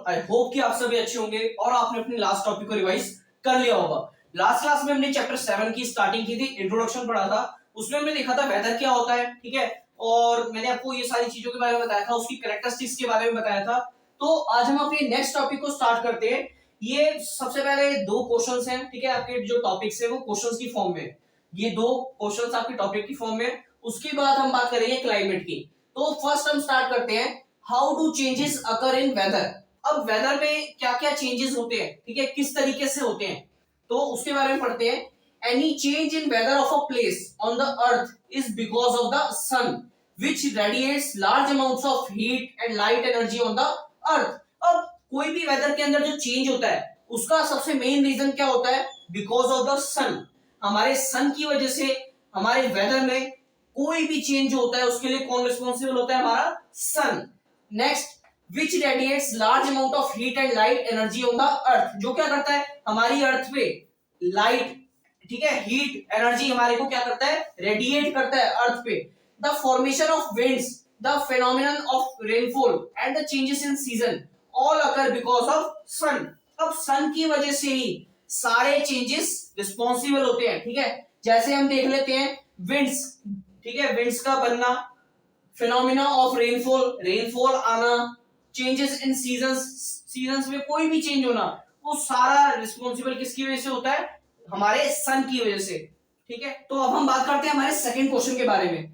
I hope कि आप सभी अच्छे होंगे और आपने अपनी लास्ट टॉपिक को रिवाइज कर लिया होगा। लास्ट क्लास में हमने चैप्टर 7 की स्टार्टिंग की थी, इंट्रोडक्शन पढ़ा था। उसमें हमने देखा था वेदर क्या होता है, ठीक है, और मैंने आपको ये सारी चीजों के बारे में बताया था, उसकी कैरेक्टरिस्टिक्स के बारे में बताया था। तो आज हम अपने नेक्स्ट टॉपिक को स्टार्ट करते हैं। ये सबसे पहले दो क्वेश्चंस हैं, ठीक है, आपके जो टॉपिक्स है वो क्वेश्चंस की फॉर्म में, ये दो क्वेश्चंस आपके टॉपिक की फॉर्म में। उसके बाद हम बात करेंगे क्लाइमेट की। तो फर्स्ट हम स्टार्ट करते हैं, how do changes occur in weather. अब वेदर में क्या क्या चेंजेस होते हैं, ठीक है, किस तरीके से होते हैं, तो उसके बारे में पढ़ते हैं। Any change in weather of a place on the earth is because of the sun which radiates large amounts of heat and light energy on the earth. अब कोई भी वेदर के अंदर जो चेंज होता है उसका सबसे मेन रीजन क्या होता है, बिकॉज ऑफ द सन। हमारे सन की वजह से हमारे वेदर में कोई भी चेंज होता है उसके लिए कौन रिस्पॉन्सिबल होता है, हमारा sun. Next, which radiates large amount of heat and light energy on the earth, जो क्या करता है हमारी अर्थ पे लाइट, ठीक है, हीट एनर्जी हमारे को क्या करता है, रेडिएट करता है अर्थ पे। The formation of winds, the phenomenon of rainfall and the changes in season all occur because of sun. अब सन की वजह से ही सारे चेंजेस रिस्पॉन्सिबल होते हैं, ठीक है। जैसे हम देख लेते हैं विंड्स, ठीक है, विंड्स का बनना, फिनोमिना ऑफ रेनफॉल, रेनफॉल आना, चेंजेस इन सीजन्स, सीजन्स में कोई भी चेंज होना, वो सारा रिस्पॉन्सिबल किसकी वजह से होता है, हमारे सन की वजह से, ठीक है। तो अब हम बात करते हैं हमारे सेकंड क्वेश्चन के बारे में,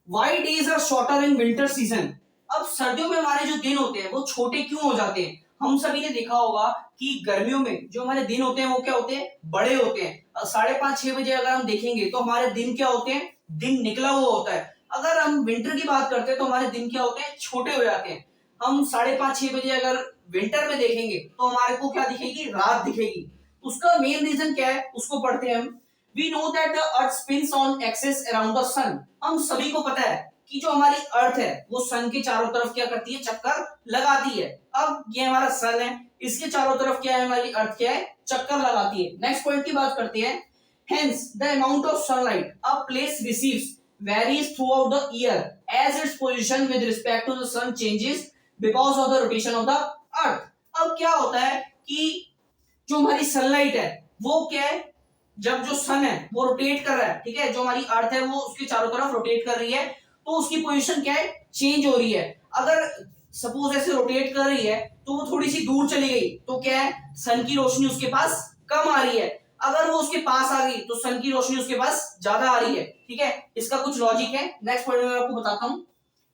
why days are shorter in winter season. अब सर्दियों में हमारे जो दिन होते हैं वो छोटे क्यों हो जाते हैं। हम सभी ने देखा होगा कि गर्मियों में जो हमारे दिन होते हैं वो क्या होते हैं, बड़े होते हैं। 5:30-6 बजे अगर हम देखेंगे तो हमारे दिन क्या होते हैं, दिन निकला हुआ होता है। अगर हम विंटर की बात करते हैं तो हमारे दिन क्या होते हैं, छोटे हो जाते हैं। हम 5:30-6 बजे अगर विंटर में देखेंगे तो हमारे को क्या दिखेगी, रात दिखेगी। उसका मेन रीजन क्या है उसको पढ़ते हैं हम। We know that the earth spins on axis around the sun. हम सभी को पता है कि जो हमारी अर्थ है वो सन के चारों तरफ क्या करती है, चक्कर लगाती है। अब ये हमारा सन है, इसके चारों तरफ क्या है, हमारी अर्थ क्या है, चक्कर लगाती है। नेक्स्ट पॉइंट की बात करते हैं, hence the amount of sunlight a place receives varies throughout the year as its position with respect to the sun changes because of the rotation of the earth। अब क्या होता है कि जो हमारी सनलाइट है वो क्या है, जब जो सन है वो रोटेट कर रहा है, ठीक है, जो हमारी अर्थ है वो उसके चारों तरफ रोटेट कर रही है, तो उसकी पोजीशन क्या है, चेंज हो रही है। अगर सपोज ऐसे रोटेट कर रही है तो वो थोड़ी सी दूर चली गई तो क्या है, सन की रोशनी उसके पास कम आ रही है। अगर वो उसके पास आ गई तो सन की रोशनी उसके पास ज्यादा आ रही है, ठीक है। इसका कुछ लॉजिक है, नेक्स्ट पॉइंट में मैं आपको बताता हूं।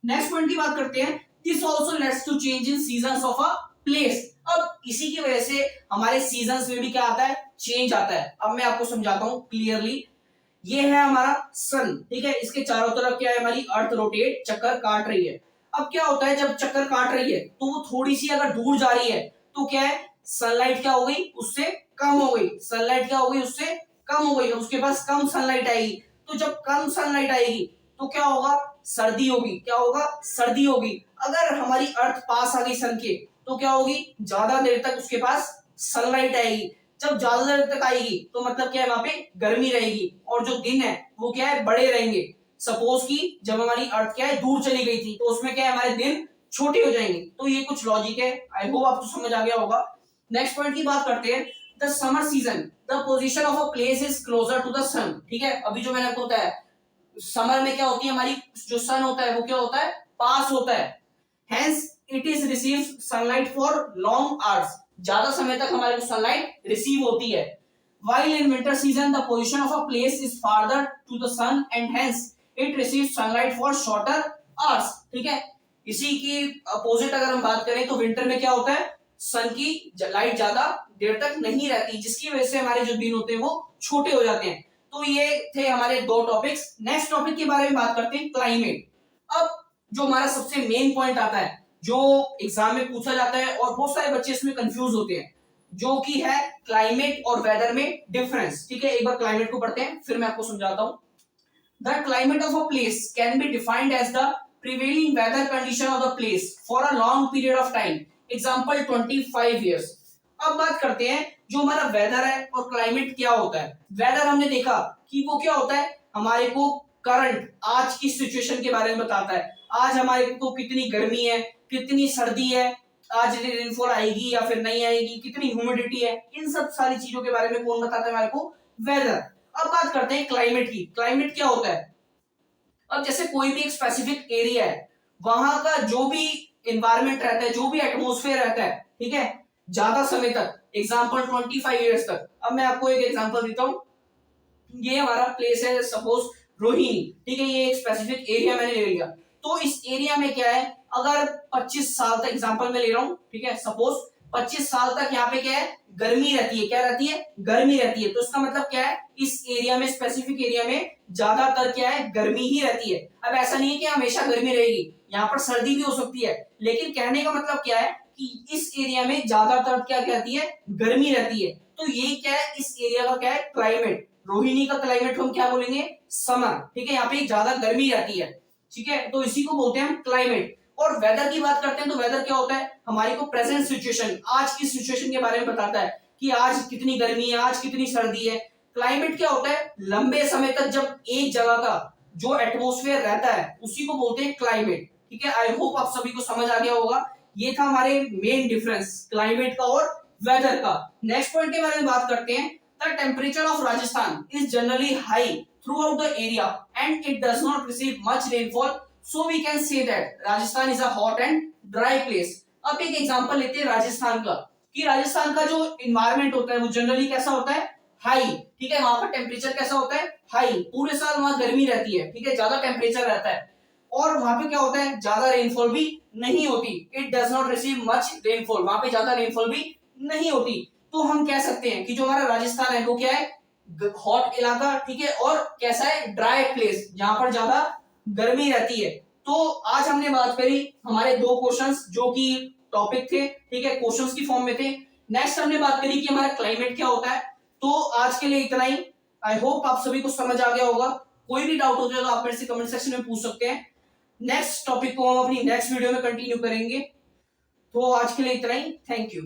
नेक्स्ट पॉइंट की बात करते हैं, this also leads to change in seasons of a place. अब इसी की वजह से हमारे सीजंस में भी क्या आता है, चेंज आता है। अब मैं आपको समझाता हूं क्लियरली। ये है हमारा सन, ठीक है, इसके चारों तरफ क्या है, हमारी अर्थ रोटेट, चक्कर काट रही है। अब क्या होता है, जब चक्कर काट रही है तो वो थोड़ी सी अगर दूर जा रही है तो क्या है, सनलाइट क्या हो गई, उससे कम हो गई, सनलाइट क्या हो गई, उससे कम हो गई, उसके पास कम सनलाइट आएगी। तो जब कम सनलाइट आएगी तो क्या होगा, सर्दी होगी। क्या होगा, सर्दी होगी। अगर हमारी अर्थ पास आ गई सन के तो क्या होगी, ज्यादा देर तक उसके पास सनलाइट आएगी। जब ज्यादा देर तक आएगी तो मतलब क्या है, वहां पे गर्मी रहेगी और जो दिन है वो क्या है, बड़े रहेंगे। सपोज कि जब हमारी अर्थ क्या है, दूर चली गई थी तो उसमें क्या है, हमारे दिन छोटे हो जाएंगे। तो ये कुछ लॉजिक है, आई होप आपको समझ आ गया होगा। नेक्स्ट पॉइंट की बात करते हैं, the summer season the position of a place is closer to the sun, ठीक है। अभी जो मैंने आपको बताया, समर में क्या होती है, हमारी जो सन होता है वो क्या होता है, पास होता है। Hence it is receive sunlight for long hours, ज्यादा समय तक हमारे को सनलाइट रिसीव होती है। while in winter season the position of a place is farther to the sun and hence it receives sunlight for shorter hours, ठीक है। इसी की अपोजिट अगर हम बात करें तो विंटर में क्या होता है, सन की लाइट ज्यादा देर तक नहीं रहती, जिसकी वजह से हमारे जो दिन होते हैं वो छोटे हो जाते हैं। तो ये थे हमारे दो टॉपिक्स। नेक्स्ट टॉपिक के बारे में बात करते हैं, क्लाइमेट। अब जो हमारा सबसे मेन पॉइंट आता है, जो एग्जाम में पूछा जाता है और बहुत सारे बच्चे इसमें कंफ्यूज होते हैं, जो कि है क्लाइमेट और वेदर में डिफरेंस, ठीक है। एक बार क्लाइमेट को पढ़ते हैं फिर मैं आपको समझाता हूं। The climate of a place can be defined as the prevailing weather condition of the place for a long period of time, example 25 years. अब बात करते हैं जो हमारा वेदर है और क्लाइमेट क्या होता है। वेदर हमने देखा कि वो क्या होता है, हमारे को करंट आज की सिचुएशन के बारे में बताता है। आज हमारे को कितनी गर्मी है, कितनी सर्दी है, आज रेनफॉल आएगी या फिर नहीं आएगी, कितनी ह्यूमिडिटी है, इन सब सारी चीजों के बारे में कौन बताता है हमारे को? वेदर। अब बात करते हैं क्लाइमेट की। क्लाइमेट क्या होता है? अब जैसे कोई भी एक स्पेसिफिक एरिया है, वहां का जो भी एनवायरमेंट रहता है, जो भी एटमॉस्फेयर रहता है, ठीक है, ज्यादा समय तक, एग्जांपल 25 इयर्स तक। अब मैं आपको एक एग्जांपल देता हूं, ये हमारा प्लेस है सपोज रोहिणी, ठीक है, ये एक स्पेसिफिक एरिया मैंने ले लिया। तो इस एरिया में क्या है, अगर 25 साल तक, एग्जांपल मैं ले रहा हूं, ठीक है, सपोज 25 साल तक यहाँ पे क्या है, गर्मी रहती है। क्या रहती है? गर्मी रहती है। तो इसका मतलब क्या है, इस एरिया में, स्पेसिफिक एरिया में ज्यादातर क्या है, गर्मी ही रहती है। अब ऐसा नहीं है कि हमेशा गर्मी रहेगी, यहाँ पर सर्दी भी हो सकती है, लेकिन कहने का मतलब क्या है कि इस एरिया में ज्यादातर क्या कहती है, गर्मी रहती है। तो ये क्या है, इस एरिया का क्या है, क्लाइमेट। रोहिणी का क्लाइमेट हम क्या बोलेंगे? समर। ठीक है, यहाँ पे ज्यादा गर्मी रहती है, ठीक है, तो इसी को बोलते हैं हम क्लाइमेट। और वेदर की बात करते हैं तो वेदर क्या होता है, हमारी को प्रेजेंट सिचुएशन, आज की सिचुएशन के बारे में बताता है कि आज कितनी गर्मी है, आज कितनी सर्दी है। क्लाइमेट क्या होता है, लंबे समय तक जब एक जगह का जो एटमॉस्फेयर रहता है उसी को बोलते हैं क्लाइमेट। ठीक है, आई होप आप सभी को समझ आ गया होगा। ये था हमारे मेन डिफरेंस क्लाइमेट का और वेदर का। नेक्स्ट पॉइंट के बारे में बात करते हैं। The temperature of Rajasthan is generally high throughout the area and it does not receive much rainfall, so we can say that Rajasthan is a hot and dry place. अब एक example लेते हैं राजस्थान का, कि राजस्थान का जो इन्वायरमेंट होता है वो जनरली कैसा होता है, हाई। ठीक है, वहां का टेम्परेचर कैसा होता है, हाई। पूरे साल वहां गर्मी रहती है, ठीक है, ज्यादा टेम्परेचर रहता है। और वहां पे क्या होता है, ज्यादा रेनफॉल भी नहीं होती। It does not receive much rainfall, वहां पे ज्यादा रेनफॉल भी नहीं होती। तो हम कह सकते हैं कि जो हमारा राजस्थान है वो क्या है, हॉट इलाका, ठीक है, और कैसा है, ड्राई प्लेस, जहां पर ज्यादा गर्मी रहती है। तो आज हमने बात करी हमारे दो क्वेश्चंस जो कि टॉपिक थे, ठीक है, क्वेश्चंस की फॉर्म में थे। नेक्स्ट हमने बात करी कि हमारा क्लाइमेट क्या होता है। तो आज के लिए इतना ही। आई होप आप सभी को समझ आ गया होगा। कोई भी डाउट होता है तो आप मेरे से कमेंट सेक्शन में पूछ सकते हैं। नेक्स्ट टॉपिक को हम अपनी नेक्स्ट वीडियो में कंटिन्यू करेंगे। तो आज के लिए इतना ही। Thank you.